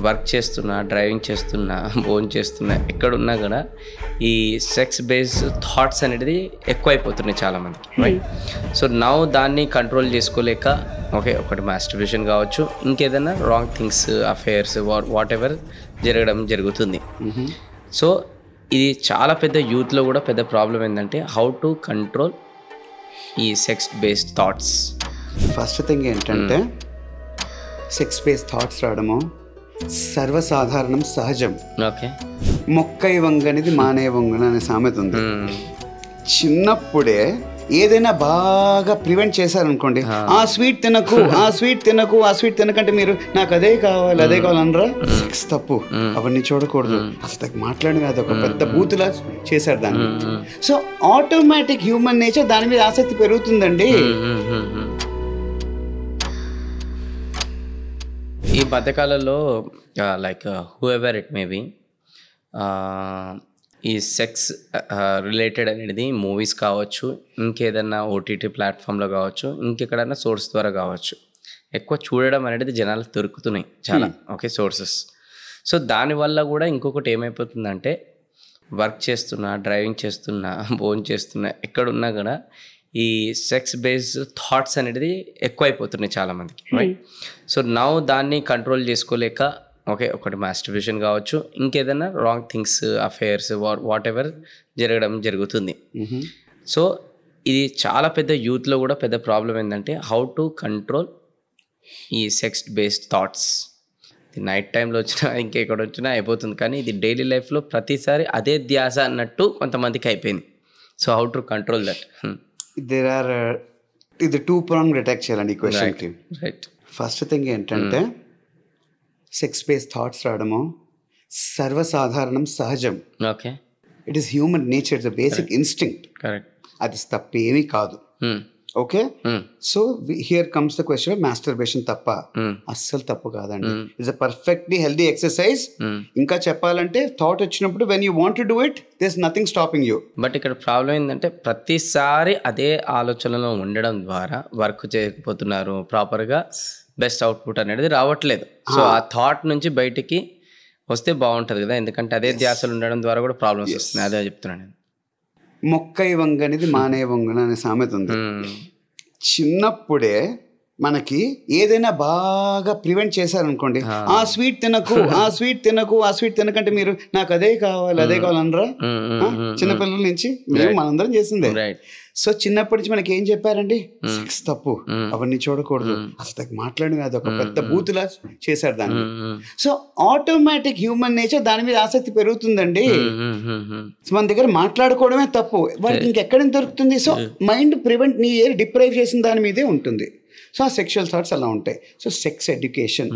Work చేస్తున్నా, driving చేస్తున్నా, భోజనం చేస్తున్నా, ఎక్కడున్నా కూడా ఈ సెక్స్ బేస్డ్ థాట్స్ అనేది ఎక్కువైపోతున్నాయి చాలామందికి, రైట్? సో నౌ దాన్ని కంట్రోల్ చేసుకోలేక ఒకటి మాస్టర్బేషన్ కావచ్చు, ఇంకేదైనా wrong things, affairs, what ever జరుగుతుంది. సో ఇది చాలా పెద్ద యూత్లో కూడా పెద్ద ప్రాబ్లం ఏంటంటే హౌ టు కంట్రోల్ ఈ sex based thoughts. First thing ఏంటంటే సెక్స్ బేస్డ్ థాట్స్ రావడము సర్వసాధారణం, సహజం. ఓకే, మొక్కై వంగనిది మానే వంగున అనే సామెత ఉంది. చిన్నప్పుడే ఏదైనా బాగా ప్రివెంట్ చేశారనుకోండి, ఆ స్వీట్ తినకు, ఆ స్వీట్ తినకు, ఆ స్వీట్ తినకంటే మీరు నాకు అదే కావాలి అదే కావాలనరా, సెక్స్ తప్పు, అవన్నీ చూడకూడదు, అసలు మాట్లాడి కాదు, ఒక పెద్ద బూతులా చేశారు దాన్ని. సో ఆటోమేటిక్ హ్యూమన్ నేచర్ దాని మీద ఆసక్తి పెరుగుతుందండి. ఈ మధ్యకాలంలో like who ever it maybe ఈ సెక్స్ రిలేటెడ్ అనేది మూవీస్ కావచ్చు, ఇంకేదన్నా ఓటీటీ ప్లాట్ఫామ్లో కావచ్చు, ఇంకెక్కడన్నా సోర్స్ ద్వారా కావచ్చు, ఎక్కువ చూడడం అనేది జనాలకు దొరుకుతున్నాయి చాలా సోర్సెస్. సో దానివల్ల కూడా ఇంకొకటి ఏమైపోతుందంటే వర్క్ చేస్తున్నా, డ్రైవింగ్ చేస్తున్నా, భోజనం చేస్తున్నా, ఎక్కడున్నా కూడా ఈ సెక్స్ బేస్డ్ థాట్స్ అనేది ఎక్కువైపోతున్నాయి చాలామందికి, రైట్? సో నౌ దాన్ని కంట్రోల్ చేసుకోలేక ఒకటి మాస్టర్బేషన్ కావచ్చు, ఇంకేదైనా wrong things, affairs, what ever జరుగుతుంది. సో ఇది చాలా పెద్ద యూత్లో కూడా పెద్ద ప్రాబ్లం ఏంటంటే హౌ టు కంట్రోల్ ఈ సెక్స్ బేస్డ్ థాట్స్. ఇది నైట్ టైంలో వచ్చినా ఇంకెక్కడ వచ్చినా అయిపోతుంది, కానీ ఇది డైలీ లైఫ్లో ప్రతిసారి అదే ధ్యాస అన్నట్టు కొంతమందికి అయిపోయింది. So how to control that? ఇది 2-pronged అటాక్ చేయాలండి ఈ క్వశ్చన్కి. రైట్. ఫస్ట్ థింగ్ ఏంటంటే సెక్స్ బేస్డ్ థాట్స్ రావడము సర్వసాధారణం, సహజం. Okay, it is human nature, it's basic instinct. Correct. అది తప్పు ఏమీ కాదు. Okay, so here comes the question, masturbation తప్ప? అస్సలు తప్పు కాదండి. It's a perfectly healthy exercise. ఇంకా చెప్పాలంటే థాట్ వచ్చినప్పుడు when you want to do it, there is nothing stopping you. But ఇక్కడ ప్రాబ్లం ఏంటంటే ప్రతిసారి అదే ఆలోచనలో ఉండడం ద్వారా వర్క్ చేయకపోతున్నారు, ప్రాపర్గా బెస్ట్ అవుట్పుట్ అనేది రావట్లేదు. సో ఆ థాట్ నుంచి బయటికి వస్తే బాగుంటుంది కదా, ఎందుకంటే అదే ధ్యాసలు ఉండడం ద్వారా కూడా ప్రాబ్లమ్స్ వస్తున్నాయి. అదే చెప్తున్నాను నేను. మొక్కై వంగనిది మానే వంగున అనే సామెత ఉంది. చిన్నప్పుడే మనకి ఏదైనా బాగా ప్రివెంట్ చేశారనుకోండి, ఆ స్వీట్ తినకు, ఆ స్వీట్ తినకు, ఆ స్వీట్ తినకంటే మీరు నాకు అదే కావాలి అదే కావాలనరా. చిన్నపిల్లల నుంచి మేము మనందరం చేసిందే. సో చిన్నప్పటి నుంచి మనకి ఏం చెప్పారండి, సెక్స్ తప్పు, అవన్నీ చూడకూడదు, అసలు మాట్లాడి కాదు, ఒక పెద్ద బూతులా చేశారు దాన్ని. సో ఆటోమేటిక్ హ్యూమన్ నేచర్ దాని మీద ఆసక్తి పెరుగుతుందండి. మన దగ్గర మాట్లాడుకోవడమే తప్పు, వాడికి ఇంకెక్కడ దొరుకుతుంది? సో మైండ్ ప్రివెంట్, నీ డిప్రైవ్ చేసిన దాని మీదే ఉంటుంది. సో ఆ సెక్షువల్ థాట్స్ అలా ఉంటాయి. సో సెక్స్ ఎడ్యుకేషన్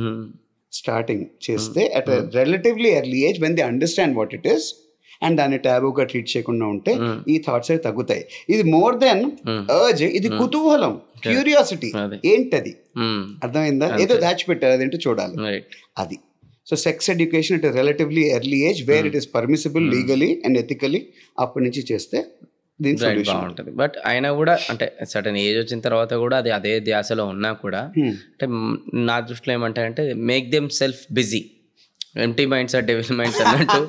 స్టార్టింగ్ చేస్తే at relatively early age, when they understand what it is, and దాన్ని టాబూగా ట్రీట్ చేయకుండా ఉంటే ఈ థాట్స్ అయితే తగ్గుతాయి. ఇది మోర్ దెన్ అర్జ్, ఇది కుతూహలం, క్యూరియాసిటీ. ఏంటది అర్థమైందా? ఏదో దాచిపెట్టారు, అదేంటో చూడాలి, అది. So sex education it relatively early age, where it is permissible legally and ethically, అప్పటి నుంచి చేస్తే బాగుంటుంది. బట్ అయినా కూడా అంటే సర్టన్ ఏజ్ వచ్చిన తర్వాత కూడా అది అదే ధ్యాసలో ఉన్నా కూడా, అంటే నా దృష్టిలో ఏమంటారంటే make them self busy. Empty minds are devil minds అన్నట్టు.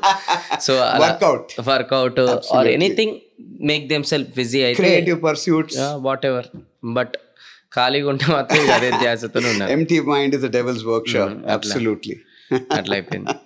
So workout or anything, make them self busy అయితే, creative pursuits, whatever. But ఖాళీగా ఉంటే మాత్రం అదే ధ్యాసతో ఉన్నారు. Empty mind is the devil's workshop. Absolutely అట్లా అయిపోయింది.